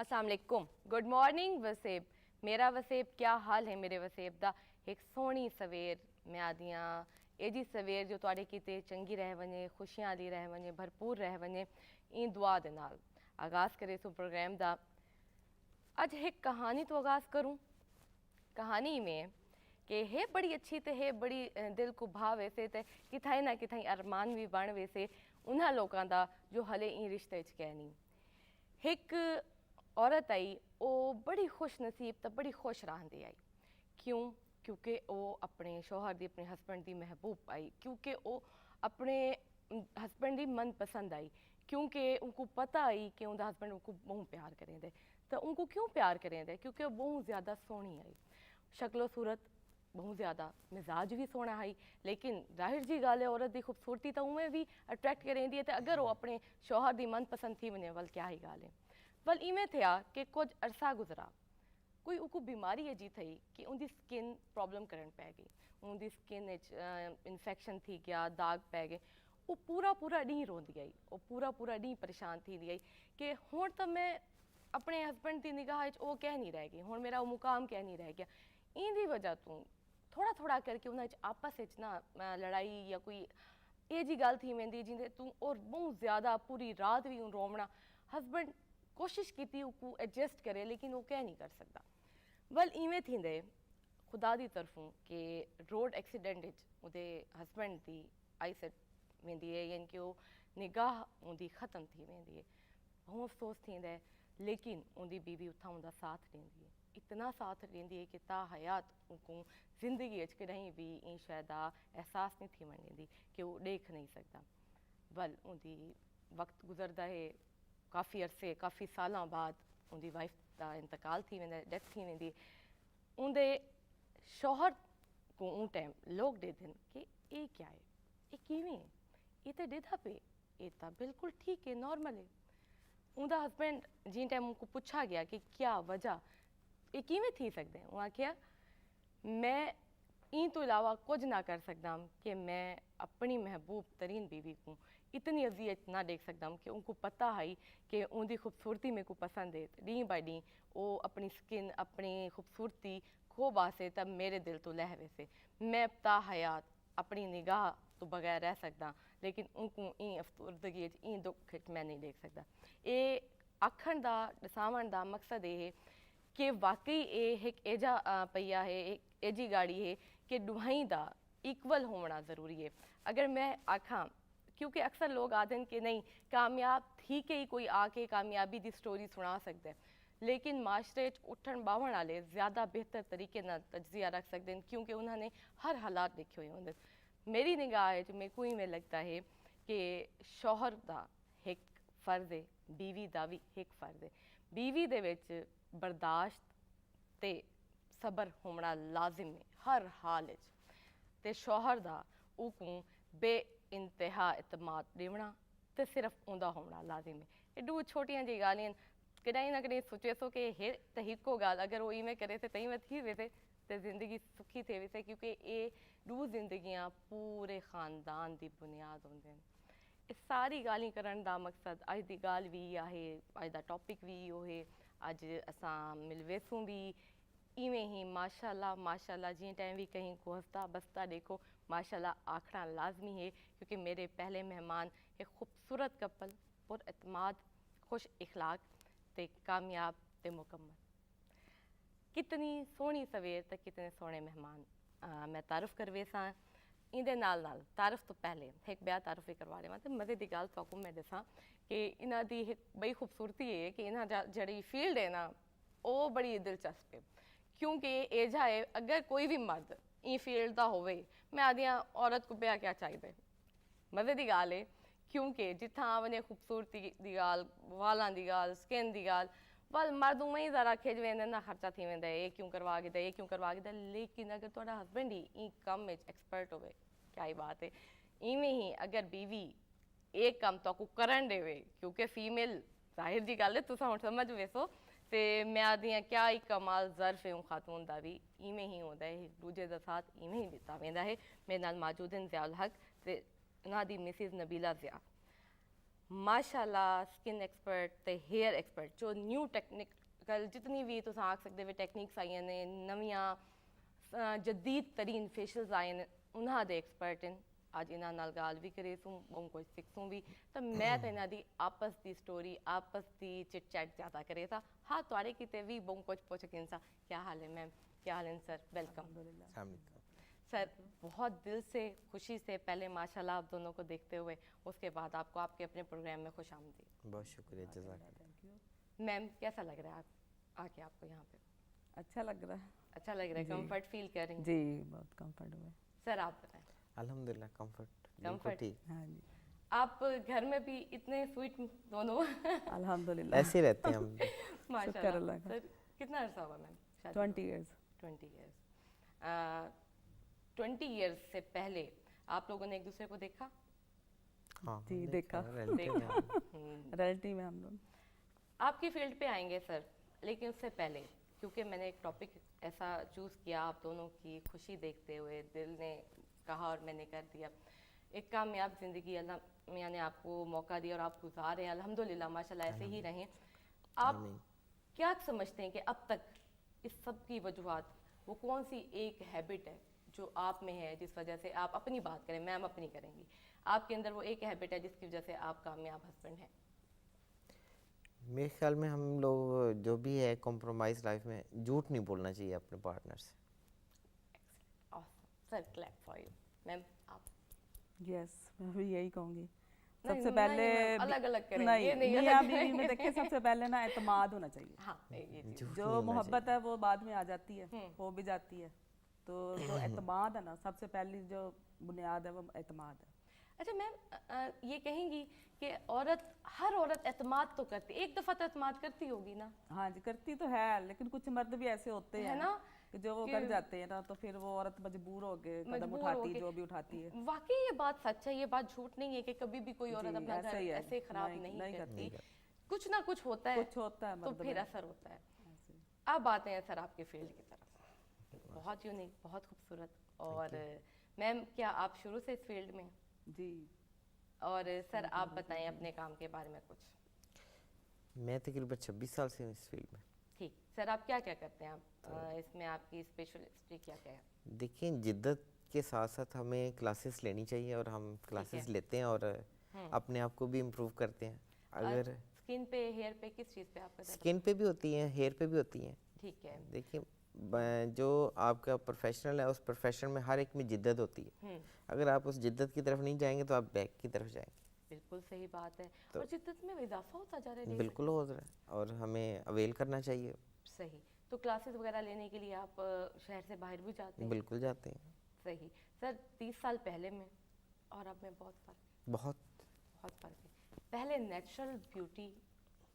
अस्सलाम वालेकुम, good morning Waseb. मेरा वसेब क्या हाल है मेरे वसेब दा। एक सोहनी सवेर मैं आदियाँ एजी सवेर जो तुहाडे किते चंगी रह वने, खुशियां आली रह वने, भरपूर रह वने, ई दुआ दे नाल आगाज़ करे सो प्रोग्राम दा। अज एक कहानी तो आगाज़ करूँ। कहानी में कि है बड़ी अच्छी तो है बड़ी दिल को भाव वैसे तो किथाई ना किथाई अरमान भी बन वैसे उन्होंने लोगों का जो हले ई रिश्ते च कहनी। एक औरत आई, वो बड़ी खुश नसीब तो बड़ी खुश रहती आई। क्यों? क्योंकि वो अपने शौहर की अपने हस्बैंड की महबूब आई, क्योंकि वो अपने हस्बैंड की मनपसंद आई, क्योंकि उनको पता आई कि उनका हस्बैंड उनको बहुत प्यार करेंदे। तो उनको क्यों प्यार करेंदे? क्योंकि वो बहुत ज़्यादा सोहनी आई, शक्लो सूरत बहुत ज़्यादा, मिजाज भी सोहना आई। लेकिन जाहिर जी गाल है औरत की खूबसूरती तो उमें भी अट्रैक्ट करेंदी है। तो अगर वो अपने शौहर की मनपसंद थी वने वल क्या ही गाल है। वल इवें थिया कि कुछ अरसा गुजरा, कोई उनको बीमारी अजी थी कि उनकी स्किन प्रॉब्लम करन पै गई, उनकी स्किन इन्फेक्शन थी गया, दाग पै गए। वो पूरा पूरा डी रोंदी आई, वो पूरा डी परेशान थी गई कि हुण तो मैं अपने हस्बैंड की निगाह वो कह नहीं रह गई, हुण मेरा वो मुकाम कह नहीं रह गया। इंदी वजह तो थोड़ा थोड़ा करके उन्हें आपस ना लड़ाई या कोई ये जी गल थी वेंदी जिंदे तू और बहुत ज़्यादा पूरी रात भी उन रोमना। हस्बैंड कोशिश की उसको एडजस्ट करे लेकिन वो कह नहीं कर सकता। वल इवें थींदे खुदा की तरफों कि रोड एक्सीडेंट उहदे हस्बैंड की आई सेट वेंदी है, यानी कि वो निगाह उनकी ख़त्म थी वेंदी है। बहुत अफसोस थींदा है, लेकिन उनकी बीवी उथा उनका साथ ॾींदी है, इतना साथ ॾींदी है कि ता हयात उनको ज़िंदगी कहीं भी इन शइ का एहसास नहीं थी ॾींदी कि वो देख नहीं सकता। वल उनकी वक्त गुजरदा है, काफ़ी अरसे काफ़ी सालों बाद उनकी वाइफ का इंतकाल थी वेंदा, डेथ थी वेंदी। उनके शौहर को उन टाइम लोग दे दिन कि ये क्या है, ये किवें है, ये तो डिधा पे, ये तो बिल्कुल ठीक है, नॉर्मल है। उनका हस्बैंड जिन टाइम उनको पूछा गया कि क्या वजह ये किवें थी सकते हैं, उन्हें आख्या मैं इन तो इलावा कुछ ना कर सकता कि मैं अपनी महबूब तरीन बीवी को इतनी अजियत ना देख सकता कि उनको पता है कि उनकी खूबसूरती मेरे को पसंद है। डी बाई डी वो अपनी स्किन अपनी खूबसूरती खो बासे तब मेरे दिल तो लह वैसे मैं ता हयात अपनी निगाह तो बगैर रह सकता, लेकिन उनको ई अफसरदगी ई दुख मैं नहीं देख सकता। ये आखण का दसावन का मकसद ये है कि वाकई ये एक एजा पहिया है, एक एजी गाड़ी है कि दुहाई का इक्वल होना ज़रूरी है। अगर मैं आखा, क्योंकि अक्सर लोग आते हैं कि नहीं कामयाब थी के ही कोई आके कामयाबी की स्टोरी सुना सकता है, लेकिन माशरे उठन बावन वाले ज़्यादा बेहतर तरीके ना तजिया रख सकते हैं, क्योंकि उन्होंने हर हालात देखे हुए होंगे। मेरी निगाह है जो मेरे को ही में लगता है कि शौहर का एक फ़र्ज है, बीवी का भी एक फ़र्ज है। बीवी दे विच बर्दाश्त ते सबर होना लाजिम है हर हाल ते शौहर का उको बे इंतहा इतमाद देवना तो सिर्फ उनका होना लाजिम है। एडू छोटियां जी गालियां कहीं ना कहीं सोचे सो कि हे तहीको गाल अगर वो इवें करे तो तई में थी वैसे तो जिंदगी सुखी थे वैसे, क्योंकि ये दू जिंदगियां पूरे खानदान की बुनियाद होंगे। इस सारी गाली करन का मकसद अज की गाल भी है, अज का टॉपिक भी इहो है। अज असां मिलवेसूं भी इवें ही माशाल्लाह माशाल्लाह जिन टाइम भी कहीं को हंसता बसता देखो माशाल्लाह आखना लाजमी है, क्योंकि मेरे पहले मेहमान एक खूबसूरत कपल पुर एतमाद खुश इखलाक ते कामयाब ते मुकम्मल। कितनी सोहनी सवेर ते कितने सोहने मेहमान मैं तारुफ करवे सा। इंदे नाल नाल तारुफ तो पहले एक ब्याह तारुफ भी करवा लेवा। तो मज़े की गल तो मैं दसा कि इन्हों की एक बड़ी खूबसूरती है कि इन्हों जी फील्ड है ना वो बड़ी दिलचस्प है, क्योंकि एजा है अगर कोई भी मर्द ई फील्ड का होवे मैं आदियाँ औरत को ब्याह क्या चाहिए। मज़े की गाल है, क्योंकि जिथा वने खूबसूरती की गाल, वालों की गाल, स्किन की गाल, वल मर्द उमें ही ज़रा खिज वेंदे ना खर्चा थी वेंदा ये क्यों करवा के दे, ये क्यों करवा के दे। लेकिन अगर तुहाडा हस्बैंड ही ई कम में एक्सपर्ट होवे क्या ही बात है। इवें ही अगर बीवी एक कम तो करन देवे, क्योंकि फीमेल जाहिर जी गल है तुसा हुण समझ वैसो तो मैं आदि क्या ही कमाल ज़र्फ है खातून का भी इवें ही होता है, एक दूजे का साथ इवें ही दिता वेंदा है। मेरे नाल मौजूद हैं ज़ियाउल हक ते उन्हां दी मिसिज नबीला ज़िया। माशाल्लाह स्किन एक्सपर्ट ते हेयर एक्सपर्ट जो न्यू टेक्निकल जितनी भी तुस आख सकते वे टेक्निक्स आई ने नवियां जदीद तरीन फेशियल्स आए ने उन्हां दे एक्सपर्ट इन आज इन्हां नाल गाल भी करे सूं बहुत कुछ सिखसूं भी तो मैं तो इन्हां दी आपस दी स्टोरी आपस दी चिट चैट ज़्यादा करे था हाँ तुआड़े किते भी बहुत कुछ पूछ के इंसान क्या हाल है मैम क्या हाल है सर वेलकम सर बहुत दिल से खुशी से पहले माशाल्लाह आप दोनों को देखते हुए उसके बाद आपको आपके अपने प्रोग्राम में खुश आमदीद। बहुत शुक्रिया जज़ाकल्लाह। मैम कैसा लग रहा है आप आके आपको यहाँ पे? अच्छा लग रहा है। अच्छा लग रहा है, कंफर्ट फील कर रही हैं? जी बहुत कंफर्ट हुआ। सर आप बताएं। अल्हम्दुलिल्लाह कंफर्ट ठीक। हाँ जी। आप घर में भी इतने स्वीट दोनों अल्हम्दुलिल्लाह ऐसे रहते हैं हम। माशाल्लाह। सर कितना अर्सा हुआ मैम? 20 इयर्स। 20 इयर्स 20 इयर्स से पहले आप लोगों ने एक दूसरे को देखा? हाँ जी देखा रियलिटी में हम लोग। आपकी फील्ड पे आएंगे सर, लेकिन उससे पहले क्योंकि मैंने एक टॉपिक ऐसा चूज़ किया आप दोनों की खुशी देखते हुए दिल ने कहा और मैंने कर दिया। एक कामयाब ज़िंदगी अल्लाह मियां ने आपको मौका दिया और आप गुजार रहे हैं अल्हम्दुलिल्लाह माशाल्लाह ऐसे ही रहें। आप क्या समझते हैं कि अब तक इस सब की वजूहत वो कौन सी एक हैबिट है जो आप में है जिस वजह से आप अपनी बात करें, मैम अपनी करेंगी, आपके अंदर वो एक हैबिट है जिसकी वजह से आप कामयाब हस्बैंड हैं? मेरे ख्याल में हम लोग जो भी है कॉम्प्रोमाइज़ लाइफ में झूठ नहीं बोलना चाहिए अपने पार्टनर से। Sir clap for you. Ma'am आप? यस मैं भी यही कहूँगी। नहीं, सबसे पहले अलग अलग करें, नहीं ये नहीं मियां अलग बीवी में करेंगे। देखिए सबसे पहले ना एतमाद होना चाहिए। हाँ ये चीज़। झूठ जो नहीं होना मोहब्बत है वो बाद में आ जाती है, हो भी जाती है। तो जो एतमाद है ना सबसे पहली जो बुनियाद है वो एतमाद है। अच्छा मैम ये कहेंगी कि हर औरत एतमाद तो करती, एक दफ़ा तो एतमाद करती होगी ना? हाँ जी करती तो है, लेकिन कुछ मर्द भी ऐसे होते हैं ना कि जो वो कर जाते हैं ना, तो फिर वो औरत मजबूर हो के कदम उठाती है जो भी उठाती है। वाकई ये बात सच है, ये बात झूठ नहीं है कि कभी भी कोई औरत अपना घर ऐसे खराब नहीं करती। कुछ ना कुछ होता है, तो फिर असर होता है। अब आते हैं सर आपके फील्ड की तरफ। बहुत यूनिक, बहुत खूबसूरत। और मैम क्या आप शुरू से इस फील्ड में? जी। और सर आप बताएं अपने काम के बारे में कुछ। मैं तकरीबन 26 साल से हूँ इस फील्ड में। ठीक सर, आप क्या क्या करते हैं? आप इसमें आपकी स्पेशलिटी क्या क्या है? देखिए जिद्दत के साथ साथ हमें क्लासेस लेनी चाहिए और हम क्लासेस लेते हैं और अपने आप को भी इम्प्रूव करते हैं। अगर स्किन पे, हेयर पे, किस चीज़ पे आप करते हैं? स्किन पे भी होती हैं, हेयर पे भी होती हैं। ठीक है। देखिए जो आपका प्रोफेशनल है उस प्रोफेशन में हर एक में जिद्दत होती है। अगर आप उस जिद्दत की तरफ नहीं जाएंगे तो आप बैक की तरफ जाएंगे। बिल्कुल सही बात है। तो और जिद्दत में इजाफा होता जा रहा है। बिल्कुल हो रहा है और हमें अवेल करना चाहिए। सही। तो क्लासेस वगैरह लेने के लिए आप शहर से बाहर भी जाते हैं? बिल्कुल जाते हैं। सही। सर 30 साल पहले में और अब में बहुत फ़र्क है। बहुत फ़र्क है। पहले नेचुरल ब्यूटी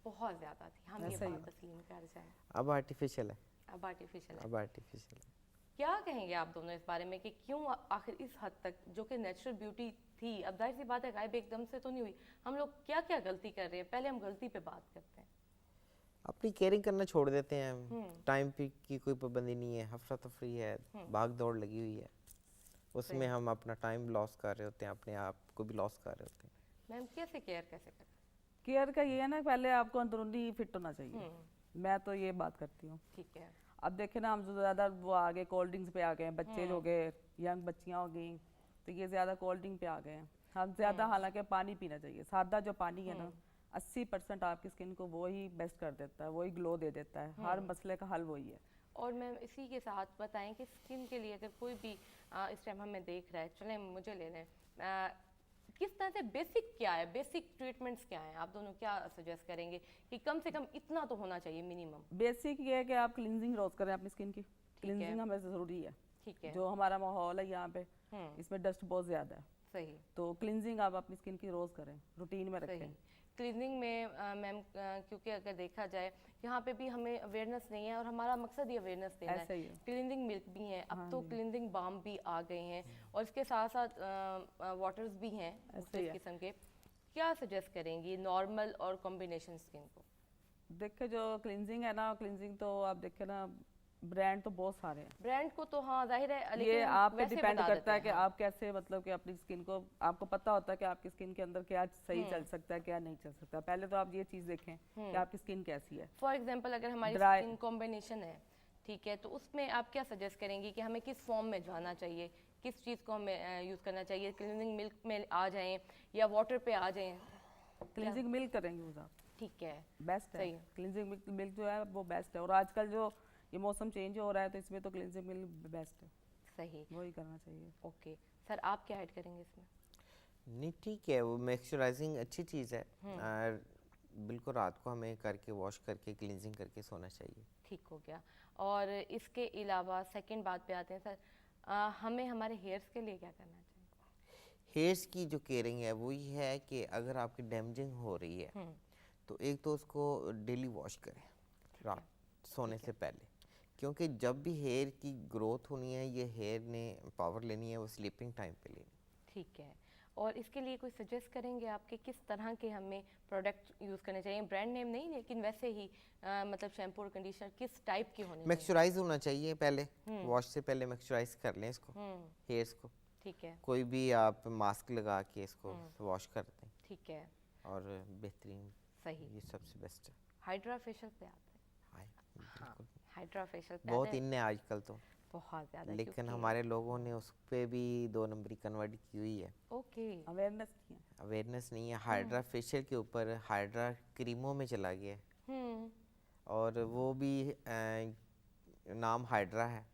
बहुत ज़्यादा थी, हम ये बात तस्लीम कर जाएं। अब आर्टिफिशियल है। अब आर्टिफिशियल है। अब आर्टिफिशियल है। क्या कहेंगे आप दोनों इस बारे में कि क्यों आखिर इस हद तक जो कि नेचुरल ब्यूटी थी, अब जाहिर सी बात है गायब एकदम से तो नहीं हुई, हम लोग क्या क्या गलती कर रहे हैं? पहले हम गलती पे बात करते हैं। अपनी केयरिंग करना छोड़ देते हैं। टाइम पे की कोई पाबंदी नहीं है, हफ्ता तफरी है, भाग दौड़ लगी हुई है, उसमें हम अपना टाइम लॉस कर रहे होते हैं, अपने आप को भी लॉस कर रहे होते हैं। मैम कैसे केयर कैसे करें? केयर का ये है ना पहले आपको अंदरूनी फिट होना चाहिए। मैं तो ये बात करती हूँ। ठीक है। अब देखे ना हम ज़्यादा वो आ गए कोल्ड ड्रिंक्स पे आ गए, बच्चे हो गए, यंग बच्चियाँ हो गई, तो ये ज़्यादा कोल्ड ड्रिंक पे आ गए हैं। हम ज़्यादा हालांकि पानी पीना चाहिए। सादा जो पानी है ना 80% आपकी स्किन को वो ही बेस्ट कर देता है, वही ग्लो दे देता है। हर मसले का हल वही है। और मैम इसी के साथ बताएं कि स्किन के लिए अगर कोई भी इस टाइम हमें देख रहा है, चलें मुझे ले लें, किस तरह से बेसिक क्या है, बेसिक ट्रीटमेंट्स क्या हैं? आप दोनों क्या सजेस्ट करेंगे कि कम से कम इतना तो होना चाहिए मिनिमम? बेसिक ये है कि आप क्लिनजिंग रोज करें अपनी स्किन की। क्लिनजिंग हमें ज़रूरी है। ठीक है। जो हमारा माहौल है यहाँ पे इसमें डस्ट बहुत ज़्यादा है। सही। तो क्लिनजिंग आप अपनी स्किन की रोज़ करें, रूटीन में रखें। क्लीनिंग में मैम क्योंकि अगर देखा जाए यहाँ पे भी हमें अवेयरनेस नहीं है और हमारा मकसद ही अवेयरनेस देना है। क्लीनिंग मिल्क भी हैं, अब तो क्लीनिंग बाम भी आ गए हैं और इसके साथ साथ वाटर्स भी हैं मुख्तलिफ किस्म के। क्या सजेस्ट करेंगी नॉर्मल और कॉम्बिनेशन स्किन को? देखे जो क्लींजिंग है ना, क्लींजिंग तो आप देखे ना ब्रांड तो बहुत सारे हैं। ब्रांड को तो हाँ जाहिर है, ये लेकिन आप पे वैसे डिपेंड बता करता देते है हैं, कि हाँ। आप कैसे मतलब कि अपनी स्किन को, आपको पता होता है कि आपकी स्किन के अंदर क्या सही चल सकता है क्या नहीं चल सकता। पहले तो आप ये चीज़ देखें कि आपकी स्किन कैसी है। फॉर एग्जांपल अगर हमारी Dry- स्किन कॉम्बिनेशन है, ठीक है, तो उसमें आप क्या सजेस्ट करेंगी कि हमें किस फॉर्म में जाना चाहिए, किस चीज़ को हमें यूज़ करना चाहिए? क्लीनिंग मिल्क में आ जाएं या वाटर पे आ जाएं? क्लिनजिंग मिल्क करेंगे यूज़ आप, ठीक है, बेस्ट है। सही है। क्लिनजिंग मिल्क जो है वो बेस्ट है, और आजकल जो ये मौसम चेंज हो रहा है तो इसमें तो क्लिनजिंग मिल्क बेस्ट है, सही, वही करना चाहिए। ओके। सर आप क्या ऐड करेंगे इसमें? नहीं ठीक है, वो मॉइस्चराइजिंग अच्छी चीज़ है, और बिल्कुल रात को हमें करके वॉश करके क्लींजिंग करके सोना चाहिए। ठीक हो गया। और इसके अलावा सेकंड बात पे आते हैं सर, हमें हमारे हेयर्स के लिए क्या करना चाहिए? हेयर्स की जो केयरिंग है वो ये है कि अगर आपकी डैमेजिंग हो रही है तो एक तो उसको डेली वॉश करें रात सोने से पहले, क्योंकि जब भी हेयर की ग्रोथ होनी है, ये हेयर ने पावर लेनी है, वो स्लीपिंग टाइम पे लेनी है। ठीक है। और इसके लिए कोई सजेस्ट करेंगे आपके किस तरह के हमें प्रोडक्ट यूज़ करने चाहिए? ब्रांड नेम नहीं, लेकिन वैसे ही मतलब शैम्पू और कंडीशनर किस टाइप के होने चाहिए? मॉइस्चराइज होना चाहिए पहले, वॉश से पहले मॉइस्चराइज कर लें इसको, हेयर्स को। ठीक है, कोई भी आप मास्क लगा के इसको वॉश कर दें, ठीक है, और बेहतरीन, सही। ये सबसे बेस्ट है। हाइड्रा फेशियल पे आते हैं। हाय, हाँ, बिल्कुल हाइड्रा फेशियल पे बहुत आते हैं, इन है आजकल तो, बहुत ज़्यादा, लेकिन क्योंकि हमारे लोगों ने उस पे भी 2 नंबरी कन्वर्ट की हुई है। ओके, अवेयरनेस नहीं है। अवेयरनेस नहीं है, हाइड्रा फेशियल के ऊपर हाइड्रा क्रीमों में चला गया है, हम्म और वो भी नाम हाइड्रा है,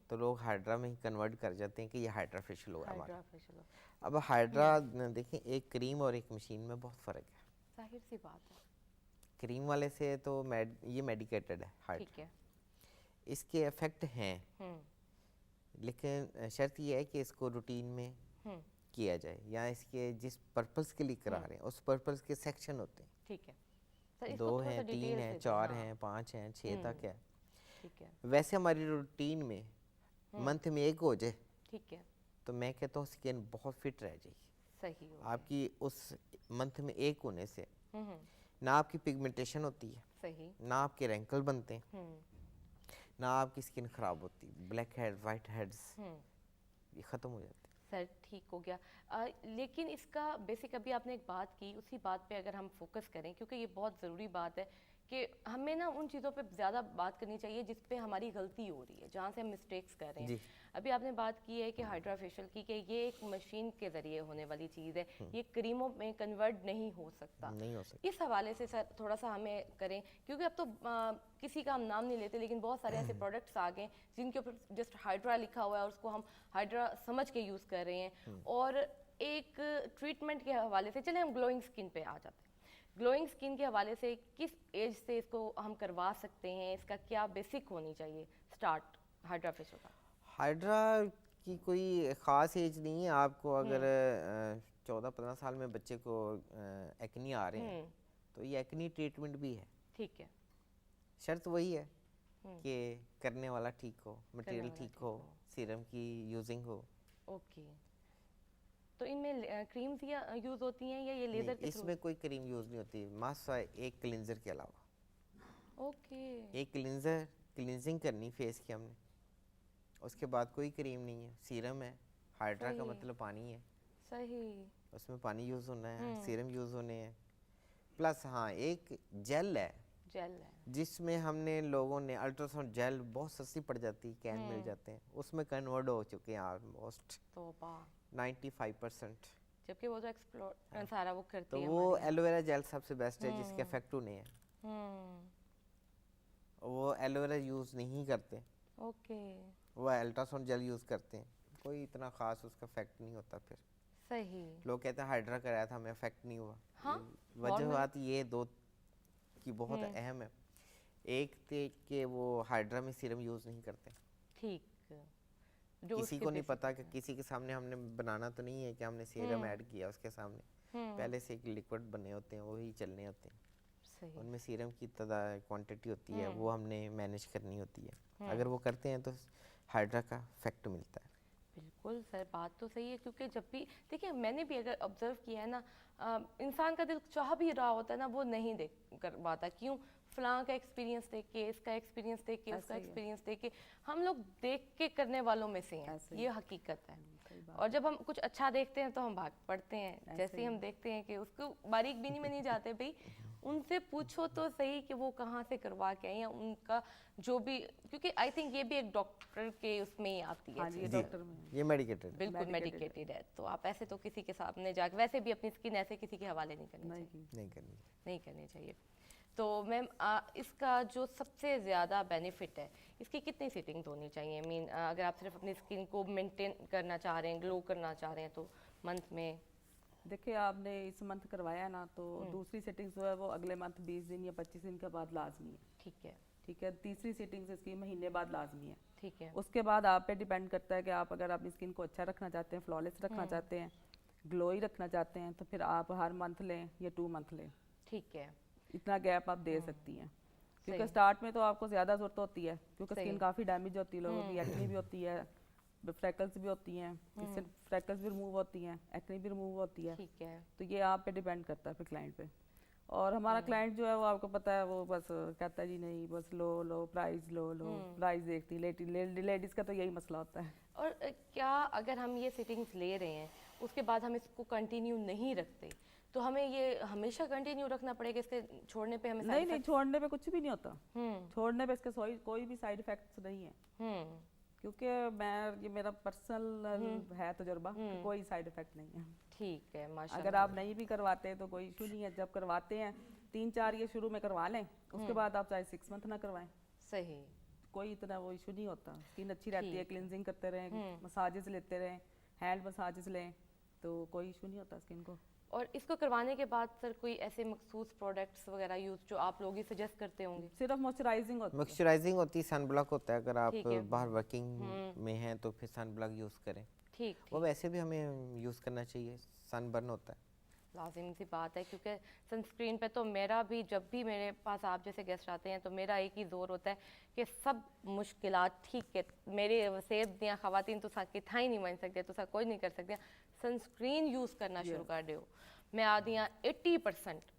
तो लोग हाइड्रा में ही कन्वर्ट कर जाते हैं कि ये हाइड्रा फेशियल होगा हमारा। हाइड्रा फेशियल, अब हाइड्रा देखें, एक क्रीम और एक मशीन में बहुत फ़र्क है। जाहिर सी बात है। क्रीम वाले से तो ये मेडिकेटेड है हाइड्रा, ठीक है, इसके इफ़ेक्ट हैं, लेकिन शर्त ये है कि इसको रूटीन में किया जाए, या इसके जिस पर्पस के लिए करा रहे हैं उस पर्पस के सेक्शन होते हैं, ठीक है सर, इसको 2 थोड़ा सा हैं, 3 डिटेल हैं, से 4 हाँ, हैं, 5 हैं, 6 तक है। ठीक है, वैसे हमारी रूटीन में मंथ में एक हो जाए ठीक है, तो मैं कहता हूँ स्किन बहुत फिट रह जाएगी सही हो आपकी। उस मंथ में एक होने से हम्म, ना आपकी पिगमेंटेशन होती है, सही, ना आपके रैंकल बनते हैं, ना आपकी स्किन ख़राब होती, ब्लैक हेड वाइट हेड्स ये ख़त्म हो जाते हैं। सर ठीक हो गया। लेकिन इसका बेसिक अभी आपने एक बात की, उसी बात पे अगर हम फोकस करें, क्योंकि ये बहुत ज़रूरी बात है कि हमें ना उन चीज़ों पे ज़्यादा बात करनी चाहिए जिस पे हमारी गलती हो रही है, जहाँ से हम मिस्टेक्स कर रहे जी। हैं। अभी आपने बात की है कि हाइड्रा फेशियल की, कि ये एक मशीन के ज़रिए होने वाली चीज़ है, ये क्रीमों में कन्वर्ट नहीं हो सकता। नहीं हो सकता। इस हवाले से सर थोड़ा सा हमें करें, क्योंकि अब तो किसी का हम नाम नहीं लेते, लेकिन बहुत सारे ऐसे प्रोडक्ट्स आ गए जिनके ऊपर जस्ट हाइड्रा लिखा हुआ है और उसको हम हाइड्रा समझ के यूज़ कर रहे हैं। और एक ट्रीटमेंट के हवाले से, चले हम ग्लोइंग स्किन पे आ जाते हैं। ग्लोइंग स्किन के हवाले से किस एज से इसको हम करवा सकते हैं? इसका क्या बेसिक होनी चाहिए स्टार्ट हाइड्रा फेशियल का? हाइड्रा की कोई ख़ास एज नहीं है, आपको अगर 14-15 साल में बच्चे को एक्नी आ रहे हैं तो ये एक्नी ट्रीटमेंट भी है। ठीक है, शर्त वही है कि करने वाला ठीक हो, मटेरियल वाला ठीक ठीक हो, हो। सीरम की यूजिंग हो। ओके। तो इनमें क्रीम्स या यूज़ होती हैं या ये लेज़र नहीं, के थ्रू? इसमें कोई क्रीम यूज़ नहीं होती, मात्र एक क्लिनजर के अलावा। ओके, एक क्लिनजर, क्लिनजिंग करनी फेस की हमने, उसके बाद कोई क्रीम नहीं है। सीरम है, हाइड्रा का सही। मतलब पानी है, सही, उसमें पानी यूज़ होना है, सीरम यूज़ होने हैं, प्लस हाँ एक जेल है जेल है, जिसमें हमने लोगों ने अल्ट्रासाउंड जेल बहुत सस्ती पड़ जाती है, कैन मिल जाते हैं, उसमें कन्वर्ट हो चुके हैं ऑलमोस्ट तौबा। 95%। जबकि वो तो एक्सप्लोर सारा वो करती तो है वो हमारी। एलोवेरा जेल सबसे बेस्ट है जिसके इफेक्ट होने हैं, वो एलोवेरा यूज़ नहीं करते, ओके, वो अल्ट्रासाउंड जेल यूज़ करते हैं, कोई इतना ख़ास उसका इफेक्ट नहीं होता। फिर सही। लोग कहते हैं हाइड्रा कराया था हमें इफेक्ट नहीं हुआ। हाँ, वजह normal। बात ये दो की बहुत अहम है। एक थे कि वो हाइड्रा में सीरम यूज़ नहीं करते, ठीक, जो किसी उसके को नहीं basic पता कि होते हैं। किसी के सामने हमने बनाना तो नहीं है कि हमने सीरम ऐड किया उसके सामने, पहले से एक लिक्विड बने होते हैं, वही चलने होते हैं, सही, उनमें सीरम की क्वांटिटी होती है, वो हमने मैनेज करनी होती है। अगर वो करते हैं तो हाइड्रा का इफेक्ट मिलता है। बिल्कुल सर, बात तो सही है, क्योंकि जब भी देखिए, मैंने भी अगर ऑब्जर्व किया है ना, इंसान का दिल चाह भी रहा होता है ना, वो नहीं देख कर पाता। क्यों? फलां का एक्सपीरियंस देख के, इसका एक्सपीरियंस देख के, उसका ऐसे ही है। एक्सपीरियंस देख के, हम लोग देख के करने वालों में से हैं, ऐसे ही ये हकीकत है। सही बात और जब हम कुछ अच्छा देखते हैं तो हम भाग पड़ते हैं, जैसे ही हम देखते हैं कि उसको बारीक बीनी में नहीं जाते, भाई उनसे पूछो तो सही कि वो कहाँ से करवा के आए, या उनका जो भी, क्योंकि आई थिंक ये भी एक डॉक्टर के उसमें ही आती है हाँ जी, ये चीज़। डॉक्टर में ये मेडिकेटेड बिल्कुल मेडिकेटेड है, तो आप ऐसे तो किसी के सामने जाके, वैसे भी अपनी स्किन ऐसे किसी के हवाले नहीं करनी नहीं चाहिए, की नहीं करनी। नहीं करनी चाहिए। तो मैम इसका जो सबसे ज़्यादा बेनिफिट है, इसकी कितनी सिटिंग्स होनी चाहिए? मीन अगर आप सिर्फ अपनी स्किन को मेंटेन करना चाह रहे हैं, ग्लो करना चाह रहे हैं, तो मंथ में? देखिए आपने इस मंथ करवाया ना, तो दूसरी सेटिंग जो है वो अगले मंथ 20 दिन या 25 दिन के बाद लाजमी है। ठीक है, ठीक है, तीसरी सेटिंग इसकी महीने बाद लाजमी है। ठीक है। उसके बाद आप पे डिपेंड करता है कि आप अगर अपनी स्किन को अच्छा रखना चाहते हैं, फ्लॉलेस रखना चाहते हैं, ग्लोई रखना चाहते हैं, तो फिर आप हर मंथ लें या 2 मंथ लें, ठीक है, इतना गैप आप दे सकती हैं। क्योंकि सही। स्टार्ट में तो आपको ज़्यादा ज़रूरत होती है, क्योंकि सही। स्किन काफ़ी डैमेज होती है, लोगों की एक्ने भी होती है, फ्रैकल्स भी होती हैं, इससे फ्रैकल्स भी रिमूव होती हैं, एक्ने भी रिमूव होती है। ठीक है। तो ये आप पे डिपेंड करता है फिर क्लाइंट पे। और हमारा क्लाइंट जो है वो आपको पता है, वो बस कहता है जी नहीं, बस लो लो प्राइस, लो लो प्राइस देखती। लेडीज़ का तो यही मसला होता है। और क्या अगर हम ये सिटिंग्स ले रहे हैं, उसके बाद हम इसको कंटिन्यू नहीं रखते, तो हमें ये हमेशा कंटिन्यू रखना पड़ेगा? इसके छोड़ने पे हमें नहीं नहीं, छोड़ने पे कुछ भी नहीं होता। हम्म छोड़ने पे इसके कोई भी साइड इफेक्ट्स नहीं है, हम्म क्योंकि ये मेरा पर्सनल है तजुर्बा कि कोई साइड इफेक्ट नहीं है। ठीक है, माशाल्लाह। अगर आप नहीं भी करवाते तो कोई इशू नहीं है। जब करवाते हैं 3-4 ये शुरू में करवा लें, उसके बाद आप चाहे 6 मंथ ना करवाएं, सही। कोई इतना वो इशू नहीं होता। स्किन अच्छी रहती है, क्लिनजिंग करते रहें, मसाजेस लेते रहें, हैंड मसाजेस लें, तो कोई इशू नहीं होता स्किन को। और इसको करवाने के बाद सर कोई ऐसे मखसूस प्रोडक्ट्स वगैरह यूज जो आप लोग ही सजेस्ट करते होंगे? सिर्फ मॉइस्चराइजिंग होती है। मॉइस्चराइजिंग होती है, सन ब्लॉक होता है। अगर आप ठीक है। बाहर वर्किंग में हैं तो फिर सन ब्लॉक यूज़ करें। ठीक वो ठीक, वैसे भी हमें यूज़ करना चाहिए, सन बर्न होता है। लाजिम सी बात है, क्योंकि सनस्क्रीन पे तो मेरा भी, जब भी मेरे पास आप जैसे गेस्ट आते हैं तो मेरा एक ही जोर होता है कि सब मुश्किलात ठीक है, मेरे वसेब दियाँ खवातीन तुसा किथा ही नहीं बन सकते, तुसा कोई नहीं कर सकते, सनस्क्रीन यूज़ करना शुरू कर दो, मैं आदियाँ 80%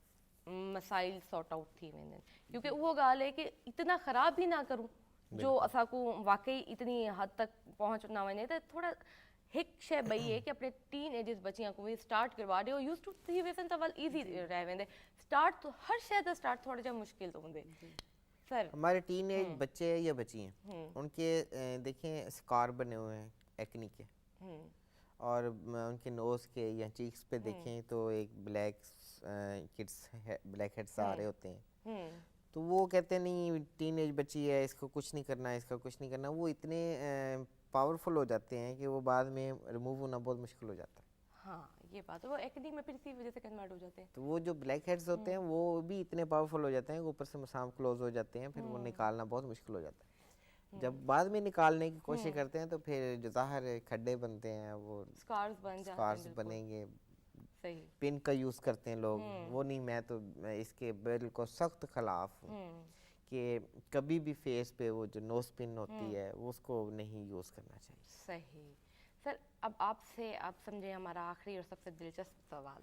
मसाइल सॉर्ट आउट थी मैंने। क्योंकि वो गाल है कि इतना ख़राब भी ना करूँ जो असाकू वाकई इतनी हद तक पहुँचना वने, तो थोड़ा हिक शे बई है कि अपने टीन एजेस बच्चियां को भी स्टार्ट करवा दे। यूज टू थी वैसे तो वल इजी रह वेंदे, स्टार्ट तो हर शे दा स्टार्ट थोड़ा जा मुश्किल तो होंदे। सर हमारे टीन एज बच्चे हैं या बच्ची हैं, उनके देखें स्कार बने हुए हैं एक्नी के, और उनके नोज़ के या चीक्स पे देखें तो एक ब्लैक किड्स ब्लैक हेड्स आ रहे होते हैं। तो वो कहते हैं नहीं टीन एज बच्ची है, इसको कुछ नहीं करना, इसका कुछ नहीं करना। वो इतने पावरफुल हो जाते हैं कि वो बाद में रिमूव होना बहुत मुश्किल हो जाता है। हाँ ये बात है, वो एक्नी में फिर इसी वजह से कन्वर्ट हो जाते हैं। तो वो जो ब्लैक हेड्स होते हैं वो भी इतने पावरफुल हो जाते हैं, ऊपर से मसाम क्लोज हो जाते हैं, फिर वो निकालना बहुत मुश्किल हो जाता है। जब बाद में निकालने की कोशिश करते हैं तो फिर जो ज़ाहिर खड्डे बनते हैं, वो स्कार्स बन जाते हैं। स्कार्स बिल्कुल बनेंगे। सही। पिन का यूज़ करते हैं लोग, वो नहीं। मैं इसके बिल्कुल सख्त खिलाफ हूँ कि कभी भी फेस पे वो जो नोज पिन होती है वो उसको नहीं यूज़ करना चाहिए। सही। सर अब आपसे, आप समझे हमारा आखिरी और सबसे दिलचस्प सवाल,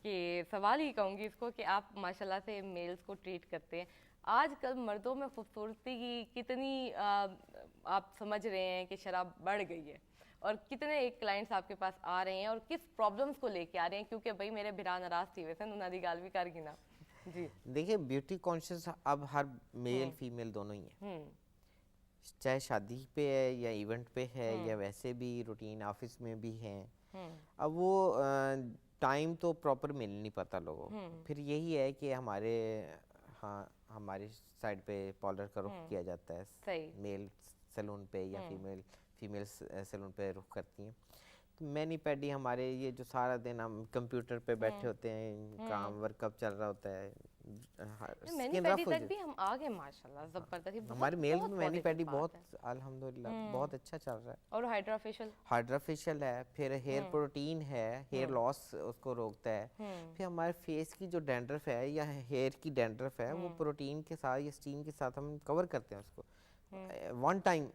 कि सवाल ही कहूँगी इसको, कि आप माशाल्लाह से मेल्स को ट्रीट करते हैं। आजकल मर्दों में खूबसूरती की कितनी आप समझ रहे हैं कि शराब बढ़ गई है, और कितने एक क्लाइंट्स आपके पास आ रहे हैं और किस प्रॉब्लम्स को लेके आ रहे हैं? क्योंकि भाई मेरे बिरा नाराज थी वैसे उन्होंने दी गाल भी कर गिना जी। देखिए ब्यूटी कॉन्शियस अब हर मेल फीमेल दोनों ही है, चाहे शादी पे है या इवेंट पे है या वैसे भी रूटीन ऑफिस में भी हैं। अब वो टाइम तो प्रॉपर मिल नहीं पाता लोगों को। फिर यही है कि हमारी साइड पे पार्लर का रुख किया जाता है, सही। मेल सैलून पे या फीमेल सैलून पे रुख करती हैं। तो मैनी पैडी हमारे ये जो सारा दिन हम कंप्यूटर पे बैठे होते हैं, काम वर्कअप चल रहा होता है, मैनी स्किन पैडी रफ हो तक जाती भी हम आगे माशाल्लाह जबरदस्त। हमारे मेल में मैनी पैडी बहुत बहुत अल्हम्दुलिल्लाह बहुत अच्छा चल रहा है। और हाइड्रा फेशियल, हाइड्रा फेशियल है, फिर हेयर प्रोटीन है, हेयर लॉस उसको रोकता है। फिर हमारे फेस की जो डैंड्रफ है या हेयर की डैंड्रफ है वो प्रोटीन के साथ या स्टीम के साथ हम कवर करते हैं उसको। One time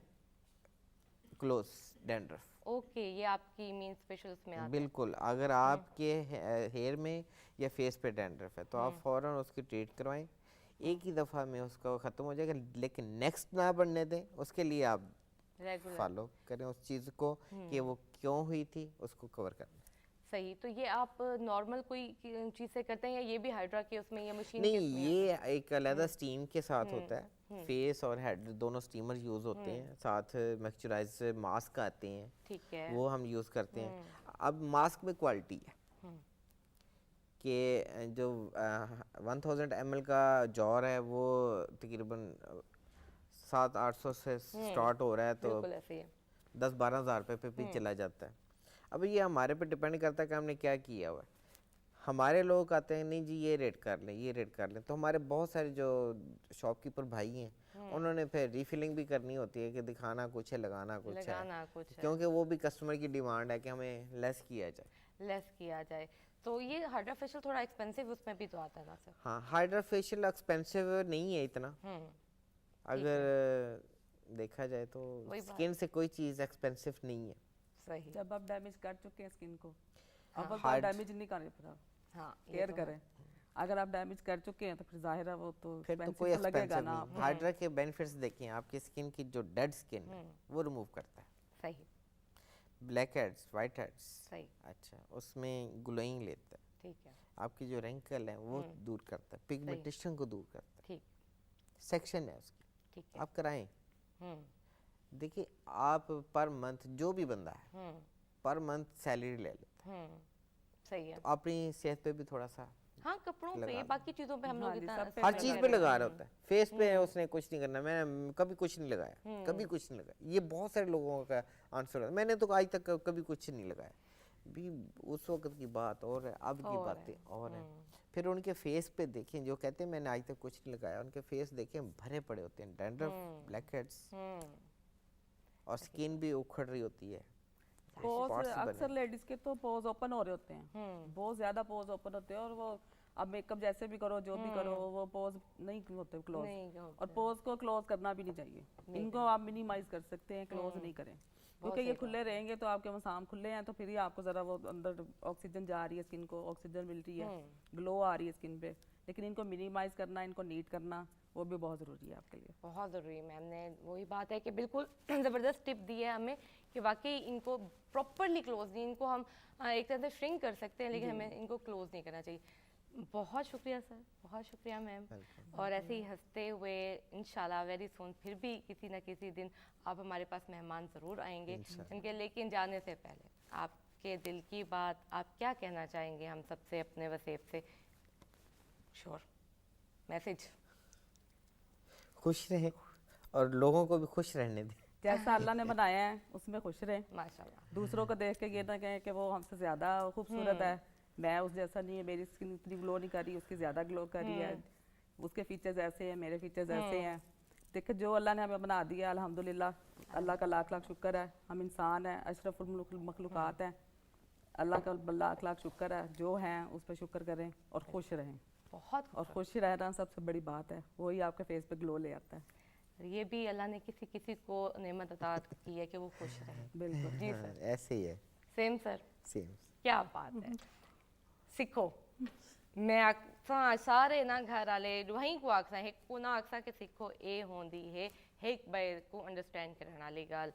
close dandruff. Okay, ये आपकी मीन स्पेशल्स में आता है। बिल्कुल, अगर आपके हेयर में या फेस पे डैंड्रफ है तो आप फ़ौरन उसकी ट्रीट करवाएं। एक ही दफ़ा में उसका ख़त्म हो जाएगा, लेकिन नेक्स्ट ना बढ़ने दें, उसके लिए आप रेगुलर फॉलो करें उस चीज़ को कि वो क्यों हुई थी, उसको कवर करना। सही। तो ये आप नॉर्मल कोई चीज़ से करते हैं या ये भी हाइड्रा के उसमें या मशीन के नहीं, उसमें ये एक अलग स्टीम के साथ होता है, फेस और हेड दोनों स्टीमर यूज़ होते हैं, साथ मॉइस्चराइजर मास्क आते हैं, ठीक है। वो हम यूज़ करते हैं। अब मास्क में क्वालिटी है कि जो 1000 ml का जॉर है वो तकरीबन 700-800 से स्टार्ट हो रहा है, तो बिल्कुल ऐसे ही है। 10-12 हज़ार रुपये पे भी चला जाता है। अब ये हमारे पे डिपेंड करता है कि हमने क्या किया हुआ है। हमारे लोग आते हैं, नहीं जी ये रेट कर लें, ये रेट कर लें, तो हमारे बहुत सारे जो शॉपकीपर भाई हैं उन्होंने फिर रीफिलिंग भी करनी होती है कि दिखाना कुछ है, लगाना कुछ है, लगाना कुछ है, क्योंकि वो भी कस्टमर की डिमांड है कि हमें लेस किया जाए। लेस किया जाए। तो ये हाइड्रा फेशियल थोड़ा एक्सपेंसिव उसमें भी तो आता है ना सर? हाँ, हाइड्रा फेशियल एक्सपेंसिव नहीं है इतना, अगर देखा जाए तो वही बात। स्किन से कोई चीज़ एक्सपेंसिव नहीं है। सही। जब आप डैमेज कर चुके हैं स्किन को, अब आप Hard- डैमेज नहीं करने पर हाँ, ये केयर तो है। करें। अगर आप डैमेज कर चुके हैं तो फिर जाहिर है वो तो फिर तो expensive कोई तो लगेगा एक्सपेंसिव ना नहीं। आपको। हाइड्रा के बेनिफिट्स देखें, आपकी स्किन की जो डेड स्किन है वो रिमूव करता है, सही ब्लैक हेड्स, वाइट हेड्स, सही। अच्छा उसमें ग्लोइंग लेता है, ठीक है। आपकी जो रिंकल है वो दूर करता है, पिगमेंटेशन को दूर करता ठीक है, सेक्शन है उसकी, ठीक है। आप कराएं। हम्म देखिए, आप पर मंथ जो भी बंदा है हम्म पर मंथ सैलरी ले लेता है, सही है। तो अपनी सेहत पे भी थोड़ा सा हाँ, कपड़ों पे लगा बाकी चीज़ों पे हम हाँ लोग जी, इतना सब पे हर लगा चीज रहे पे हैं। लगा रहा होता है। फेस पे है उसने कुछ नहीं करना, मैं कभी कुछ नहीं लगाया, कभी कुछ नहीं लगाया, ये बहुत सारे लोगों का आंसर है, मैंने तो आज तक कभी कुछ नहीं लगाया। भी उस वक्त की बात और है, अब की और बातें है। और हैं। फिर उनके फेस पे देखें, जो कहते हैं मैंने आज तक कुछ नहीं लगाया, उनके फेस देखें भरे पड़े होते हैं, डैंड्रफ, ब्लैक हेड्स, और स्किन भी उखड़ रही होती है, पोज spots बने। अक्सर लेडीज के तो पोज ओपन हो रहे होते हैं, बहुत ज्यादा पोज ओपन होते हैं, और वो अब मेकअप जैसे भी करो जो भी करो वो पोज नहीं होते क्लोज, नहीं होते और पोज को क्लोज करना भी नहीं चाहिए। इनको आप मिनिमाइज कर सकते हैं, क्लोज नहीं करें, क्योंकि ये खुले रहेंगे तो आपके मसाम खुले हैं तो फिर ही आपको ज़रा वो अंदर ऑक्सीजन जा रही है, स्किन को ऑक्सीजन मिल रही है, ग्लो आ रही है स्किन पे, लेकिन इनको मिनिमाइज करना, इनको नीट करना वो भी बहुत ज़रूरी है आपके लिए। बहुत ज़रूरी है। मैम ने वही बात है कि बिल्कुल ज़बरदस्त टिप दी है हमें कि वाकई इनको प्रॉपरली क्लोज नहीं, इनको हम एक तरह से श्रिंक कर सकते हैं लेकिन हमें इनको क्लोज नहीं करना चाहिए। बहुत शुक्रिया सर, बहुत शुक्रिया मैम। और ऐसे ही हंसते हुए इंशाल्लाह वेरी सून फिर भी किसी न किसी दिन आप हमारे पास मेहमान ज़रूर आएंगे इनके, लेकिन जाने से पहले आपके दिल की बात, आप क्या कहना चाहेंगे हम सबसे, अपने वसेब से? Sure message. खुश रहें और लोगों को भी खुश रहने दें। जैसा अल्लाह ने बनाया है उसमें खुश रहें, माशाल्लाह। दूसरों को देख के ये ना कहें कि वो हमसे ज़्यादा खूबसूरत है, मैं उस जैसा नहीं है, मेरी स्किन इतनी ग्लो नहीं कर रही, उसकी ज़्यादा ग्लो कर रही है, उसके फीचर्स ऐसे हैं, मेरे फीचर्स ऐसे हैं। देखिए जो अल्लाह ने हमें बना दिया अल्हम्दुलिल्लाह, अल्लाह का लाख लाख शुक्र है, हम इंसान हैं, अशरफुल मखलूक़ात हैं, अल्लाह का लाख लाख शुक्र है, जो हैं उस पर शुक्र करें और खुश रहें, बहुत और खुश रहना सबसे बड़ी बात है, वही आपके फेस पे ग्लो ले आता है। ये भी अल्लाह ने किसी किसी को नेमत अता की है कि वो खुश रहे। बिल्कुल जी हाँ, सर। ऐसे ही है, सेम सर। सेम। क्या बात है। सिखो मैं आखसा सारे ना घर आले वहीं को आखसा है को ना आखसा के सिखो ए होंदी है एक बार को अंडरस्टैंड करने वाली गल।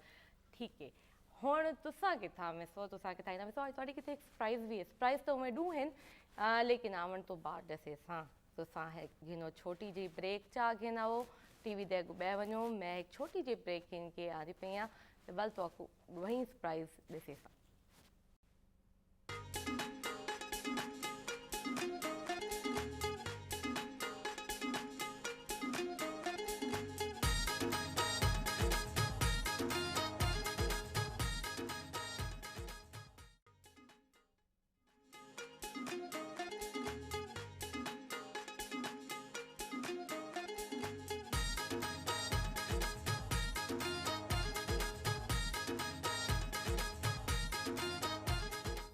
ठीक है हुण तुसा किथा मैं सो तुसा किथा ना मैं सो थोड़ी किथे एक सरप्राइज भी है, सरप्राइज तो मैं डू हैं लेकिन आवन तो बाद जैसे सा तुसा है गिनो छोटी जी ब्रेक चा गिना वो टीवी दे बह वनो मैं एक छोटी जी ब्रेक इनके आ रही पे बल तो वहीं सरप्राइज ॾिसे सा।